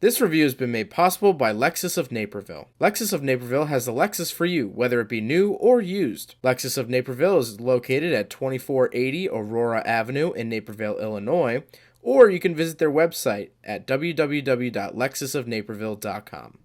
This review has been made possible by Lexus of Naperville. Lexus of Naperville has the Lexus for you, whether it be new or used. Lexus of Naperville is located at 2480 Aurora Avenue in Naperville, Illinois, or you can visit their website at www.lexusofnaperville.com.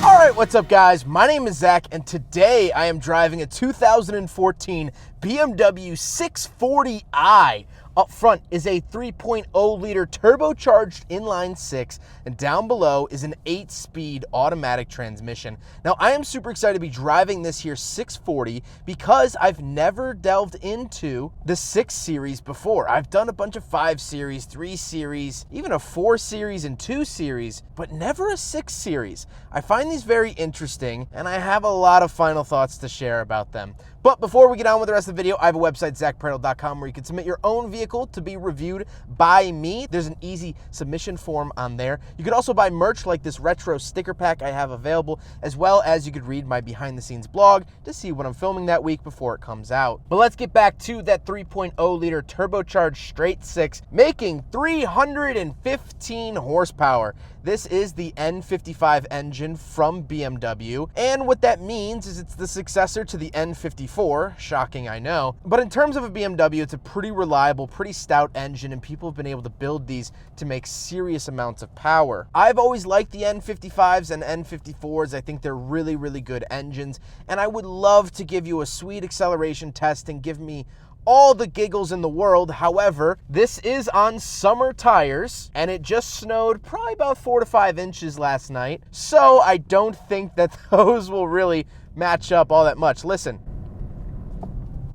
Alright, what's up guys? My name is Zach, and today I am driving a 2014 BMW 640i. Up front is a 3.0 liter turbocharged inline 6, and down below is an 8-speed automatic transmission. Now I am super excited to be driving this here 640 because I've never delved into the 6 Series before. I've done a bunch of 5 Series, 3 Series, even a 4 Series and 2 Series, but never a 6 Series. I find these very interesting, and I have a lot of final thoughts to share about them. But before we get on with the rest of the video, I have a website, ZackPraddle.com, where you can submit your own vehicle to be reviewed by me. There's an easy submission form on there. You could also buy merch like this retro sticker pack I have available, as well as you could read my behind-the-scenes blog to see what I'm filming that week before it comes out. But let's get back to that 3.0 liter turbocharged straight 6, making 315 horsepower. This is the N55 engine from BMW, and what that means is it's the successor to the N54, shocking I know, but in terms of a BMW, it's a pretty reliable, pretty stout engine, and people have been able to build these to make serious amounts of power. I've always liked the N55s and N54s. I think they're really, really good engines, and I would love to give you a sweet acceleration test and give me all the giggles in the world. However, this is on summer tires, and it just snowed probably about 4 to 5 inches last night, so I don't think that those will really match up all that much. Listen,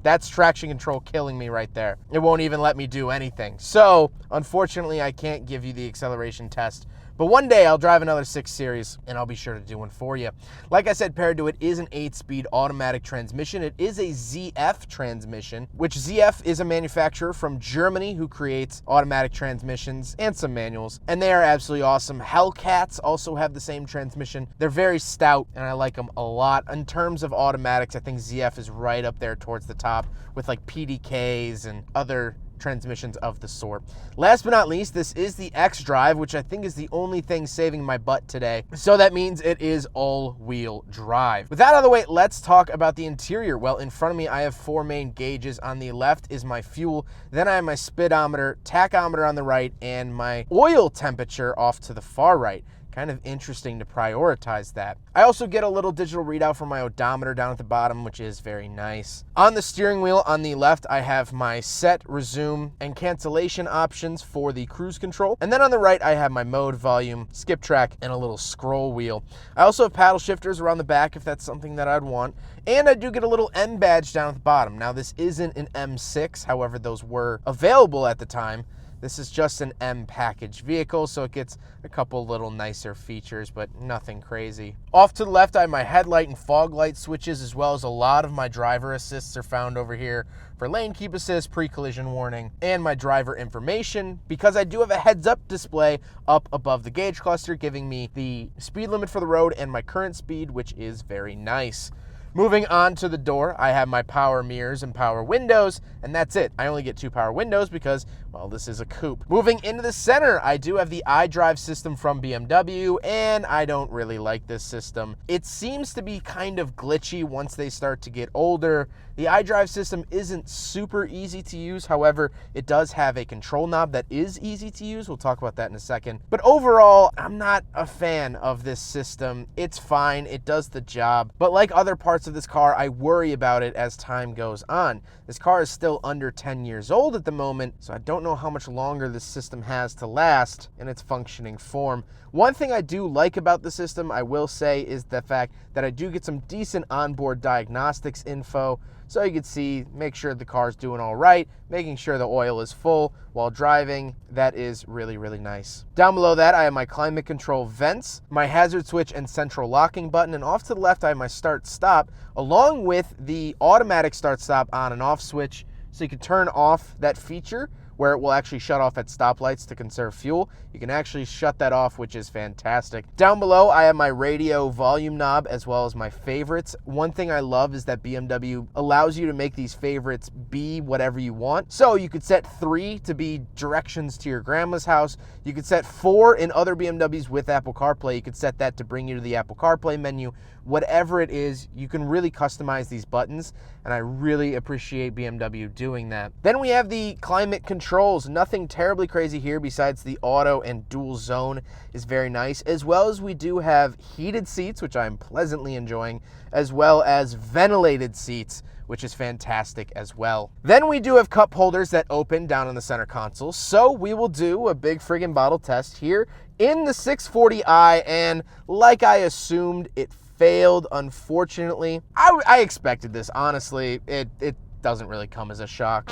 that's traction control killing me right there. It won't even let me do anything. So, unfortunately, I can't give you the acceleration test. But one day I'll drive another 6 Series, and I'll be sure to do one for you. Like I said, paired to it is an 8-speed automatic transmission. It is a ZF transmission, which ZF is a manufacturer from Germany who creates automatic transmissions and some manuals, and they are absolutely awesome. Hellcats also have the same transmission. They're very stout, and I like them a lot. In terms of automatics, I think ZF is right up there towards the top with like PDKs and other transmissions of the sort. Last but not least, this is the xDrive, which I think is the only thing saving my butt today. So that means it is all-wheel drive. With that out of the way, let's talk about the interior. Well, in front of me, I have 4 main gauges. On the left is my fuel. Then I have my speedometer, tachometer on the right, and my oil temperature off to the far right. Kind of interesting to prioritize that. I also get a little digital readout from my odometer down at the bottom, which is very nice. On the steering wheel on the left, I have my set, resume, and cancellation options for the cruise control. And then on the right, I have my mode, volume, skip track, and a little scroll wheel. I also have paddle shifters around the back if that's something that I'd want. And I do get a little M badge down at the bottom. Now, this isn't an M6, however, those were available at the time. This is just an M package vehicle, so it gets a couple little nicer features, but nothing crazy. Off to the left, I have my headlight and fog light switches, as well as a lot of my driver assists are found over here for lane keep assist, pre-collision warning, and my driver information, because I do have a heads-up display up above the gauge cluster, giving me the speed limit for the road and my current speed, which is very nice. Moving on to the door, I have my power mirrors and power windows, and that's it. I only get 2 power windows because, well, this is a coupe. Moving into the center, I do have the iDrive system from BMW, and I don't really like this system. It seems to be kind of glitchy once they start to get older. The iDrive system isn't super easy to use. However, it does have a control knob that is easy to use. We'll talk about that in a second. But overall, I'm not a fan of this system. It's fine. It does the job. But like other parts of this car, I worry about it as time goes on. This car is still under 10 years old at the moment, so I don't know how much longer this system has to last in its functioning form. One thing I do like about the system, I will say, is the fact that I do get some decent onboard diagnostics info, so you can see, make sure the car's doing all right, making sure the oil is full while driving. That is really, really nice. Down below that, I have my climate control vents, my hazard switch and central locking button, and off to the left, I have my start stop, along with the automatic start stop on and off switch, so you can turn off that feature where it will actually shut off at stoplights to conserve fuel. You can actually shut that off, which is fantastic. Down below, I have my radio volume knob as well as my favorites. One thing I love is that BMW allows you to make these favorites be whatever you want. So you could set 3 to be directions to your grandma's house. You could set 4 in other BMWs with Apple CarPlay. You could set that to bring you to the Apple CarPlay menu. Whatever it is, you can really customize these buttons, and I really appreciate BMW doing that. Then we have the climate controls. Nothing terribly crazy here besides the auto and dual zone is very nice, as well as we do have heated seats, which I'm pleasantly enjoying, as well as ventilated seats, which is fantastic as well. Then we do have cup holders that open down on the center console, so we will do a big friggin' bottle test here in the 640i, and like I assumed, it failed, unfortunately. I expected this, honestly. It doesn't really come as a shock.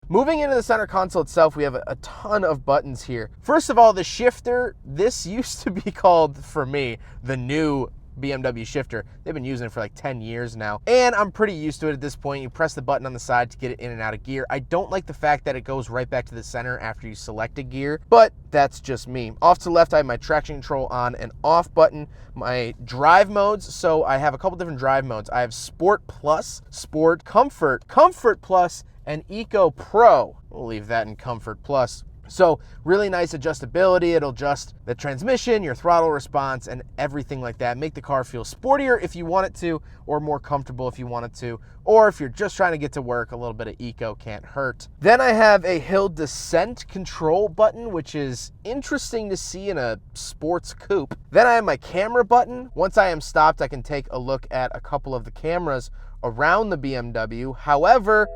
Moving into the center console itself, we have a ton of buttons here. First of all, the shifter, this used to be called, for me, the new BMW shifter. They've been using it for like 10 years now, and I'm pretty used to it at this point. You press the button on the side to get it in and out of gear. I don't like the fact that it goes right back to the center after you select a gear, but that's just me. Off to the left, I have my traction control on and off button, my drive modes. So I have a couple different drive modes. I have Sport Plus, Sport, Comfort, Comfort Plus, and Eco Pro. We'll leave that in Comfort Plus. So really nice adjustability. It'll adjust the transmission, your throttle response, and everything like that. Make the car feel sportier if you want it to, or more comfortable if you want it to, or if you're just trying to get to work, a little bit of eco can't hurt. Then I have a hill descent control button, which is interesting to see in a sports coupe. Then I have my camera button. Once I am stopped, I can take a look at a couple of the cameras around the BMW. However,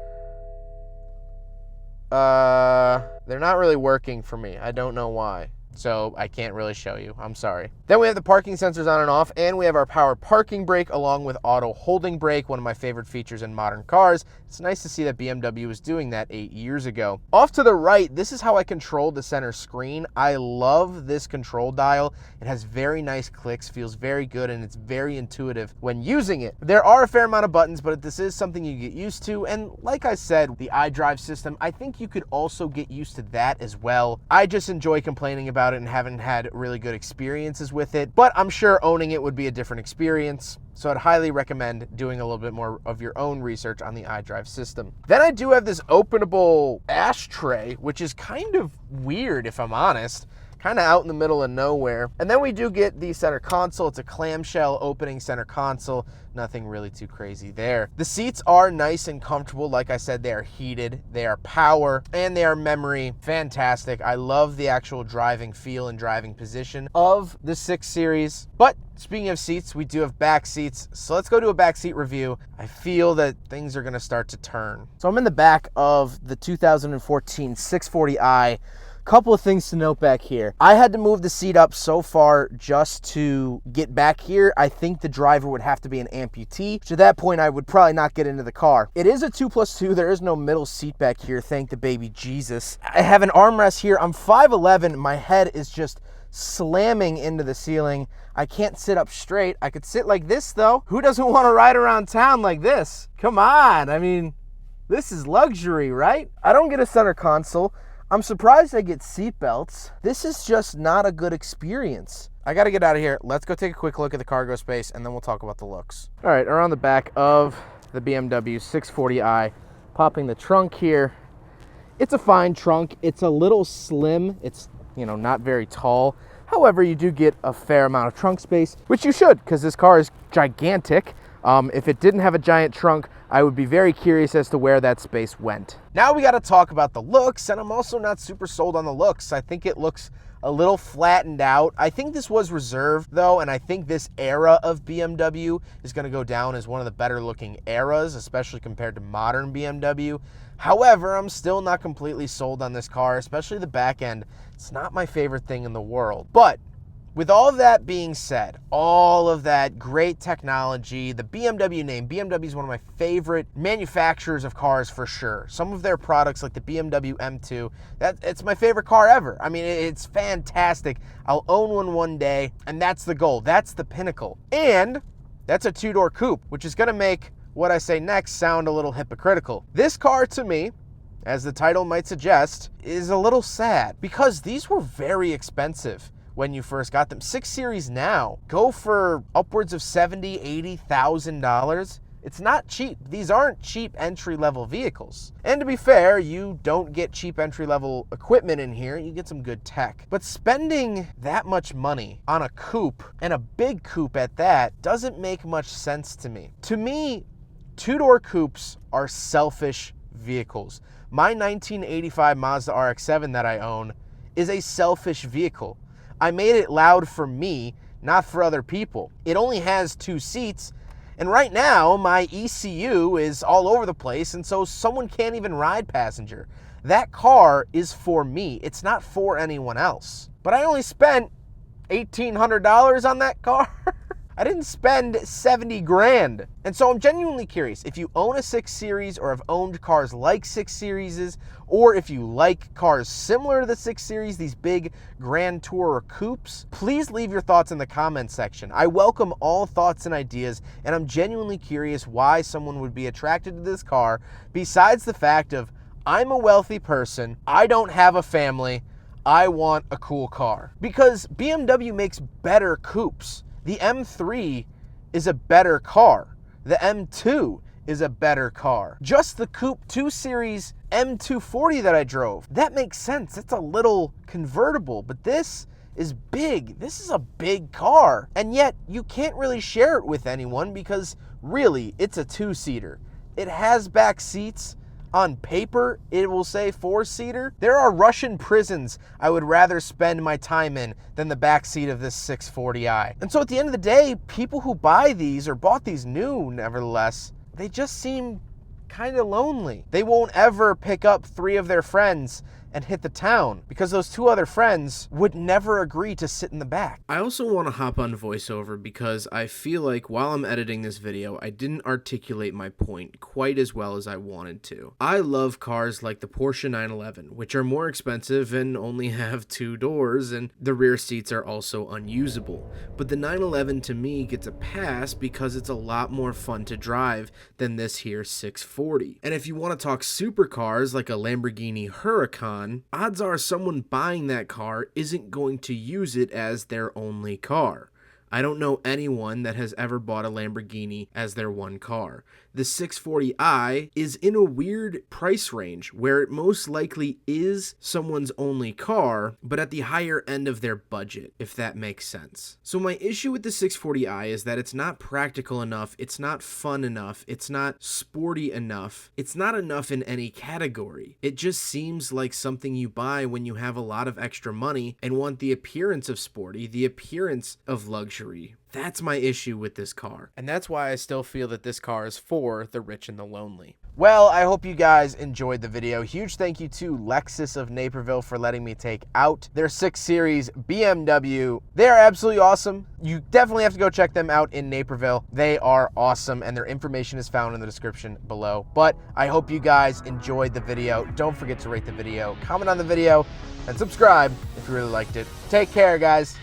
they're not really working for me. I don't know why. So I can't really show you. I'm sorry. Then we have the parking sensors on and off, and we have our power parking brake along with auto holding brake, one of my favorite features in modern cars. It's nice to see that BMW was doing that 8 years ago. Off to the right, this is how I control the center screen. I love this control dial. It has very nice clicks, feels very good, and it's very intuitive when using it. There are a fair amount of buttons, but this is something you get used to. And like I said, the xDrive system, I think you could also get used to that as well. I just enjoy complaining about it and haven't had really good experiences with it, but I'm sure owning it would be a different experience. So I'd highly recommend doing a little bit more of your own research on the xDrive system. Then I do have this openable ashtray, which is kind of weird if I'm honest. Kind of out in the middle of nowhere. And then we do get the center console. It's a clamshell opening center console. Nothing really too crazy there. The seats are nice and comfortable. Like I said, they are heated, they are power, and they are memory. Fantastic. I love the actual driving feel and driving position of the 6 Series. But speaking of seats, we do have back seats. So let's go to a back seat review. I feel that things are gonna start to turn. So I'm in the back of the 2014 640i. Couple of things to note back here. I had to move the seat up so far just to get back here. I think the driver would have to be an amputee. To that point, I would probably not get into the car. It is a 2+2. There is no middle seat back here. Thank the baby Jesus. I have an armrest here. I'm 5'11". My head is just slamming into the ceiling. I can't sit up straight. I could sit like this though. Who doesn't want to ride around town like this? Come on. I mean, this is luxury, right? I don't get a center console. I'm surprised I get seat belts. This is just not a good experience. I gotta get out of here. Let's go take a quick look at the cargo space and then we'll talk about the looks. All right, around the back of the BMW 640i, popping the trunk here. It's a fine trunk. It's a little slim. It's, you know, not very tall. However, you do get a fair amount of trunk space, which you should, because this car is gigantic. If it didn't have a giant trunk, I would be very curious as to where that space went. Now we got to talk about the looks, and I'm also not super sold on the looks. I think it looks a little flattened out. I think this was reserved though, and I think this era of BMW is going to go down as one of the better looking eras, especially compared to modern BMW. However, I'm still not completely sold on this car, especially the back end. It's not my favorite thing in the world. But with all of that being said, all of that great technology, the BMW name, BMW is one of my favorite manufacturers of cars for sure. Some of their products like the BMW M2, it's my favorite car ever. I mean, it's fantastic. I'll own one day, and that's the goal. That's the pinnacle. And that's a 2-door coupe, which is gonna make what I say next sound a little hypocritical. This car to me as the title might suggest, is a little sad because these were very expensive when you first got them. 6 Series now go for upwards of $70,000, $80,000. It's not cheap. These aren't cheap entry-level vehicles. And to be fair, you don't get cheap entry-level equipment in here. You get some good tech. But spending that much money on a coupe, and a big coupe at that, doesn't make much sense to me. To me, two-door coupes are selfish vehicles. My 1985 Mazda RX-7 that I own is a selfish vehicle. I made it loud for me, not for other people. It only has 2 seats, and right now my ECU is all over the place, and so someone can't even ride passenger. That car is for me. It's not for anyone else. But I only spent $1,800 on that car. I didn't spend 70 grand. And so I'm genuinely curious, if you own a 6 Series or have owned cars like 6 Series, or if you like cars similar to the 6 Series, these big Grand Tourer coupes, please leave your thoughts in the comments section. I welcome all thoughts and ideas, and I'm genuinely curious why someone would be attracted to this car, besides the fact of, I'm a wealthy person, I don't have a family, I want a cool car. Because BMW makes better coupes. The M3 is a better car. The M2 is a better car. Just the Coupe 2 Series M240 that I drove, that makes sense. It's a little convertible, but this is big. This is a big car. And yet you can't really share it with anyone because really it's a 2-seater. It has back seats. On paper, it will say 4-seater. There are Russian prisons I would rather spend my time in than the backseat of this 640i. And so at the end of the day, people who buy these or bought these new, nevertheless, they just seem kind of lonely. They won't ever pick up 3 of their friends and hit the town because those 2 other friends would never agree to sit in the back. I also want to hop on voiceover because I feel like while I'm editing this video, I didn't articulate my point quite as well as I wanted to. I love cars like the Porsche 911, which are more expensive and only have 2 doors, and the rear seats are also unusable. But the 911 to me gets a pass because it's a lot more fun to drive than this here 640. And if you want to talk supercars like a Lamborghini Huracan, odds are someone buying that car isn't going to use it as their only car. I don't know anyone that has ever bought a Lamborghini as their one car. The 640i is in a weird price range where it most likely is someone's only car, but at the higher end of their budget, if that makes sense. So my issue with the 640i is that it's not practical enough, it's not fun enough, it's not sporty enough, it's not enough in any category. It just seems like something you buy when you have a lot of extra money and want the appearance of sporty, the appearance of luxury. That's my issue with this car. And that's why I still feel that this car is for the rich and the lonely. Well, I hope you guys enjoyed the video. Huge thank you to Lexus of Naperville for letting me take out their 6 Series BMW. They are absolutely awesome. You definitely have to go check them out in Naperville. They are awesome, and their information is found in the description below. But I hope you guys enjoyed the video. Don't forget to rate the video, comment on the video, and subscribe if you really liked it. Take care, guys.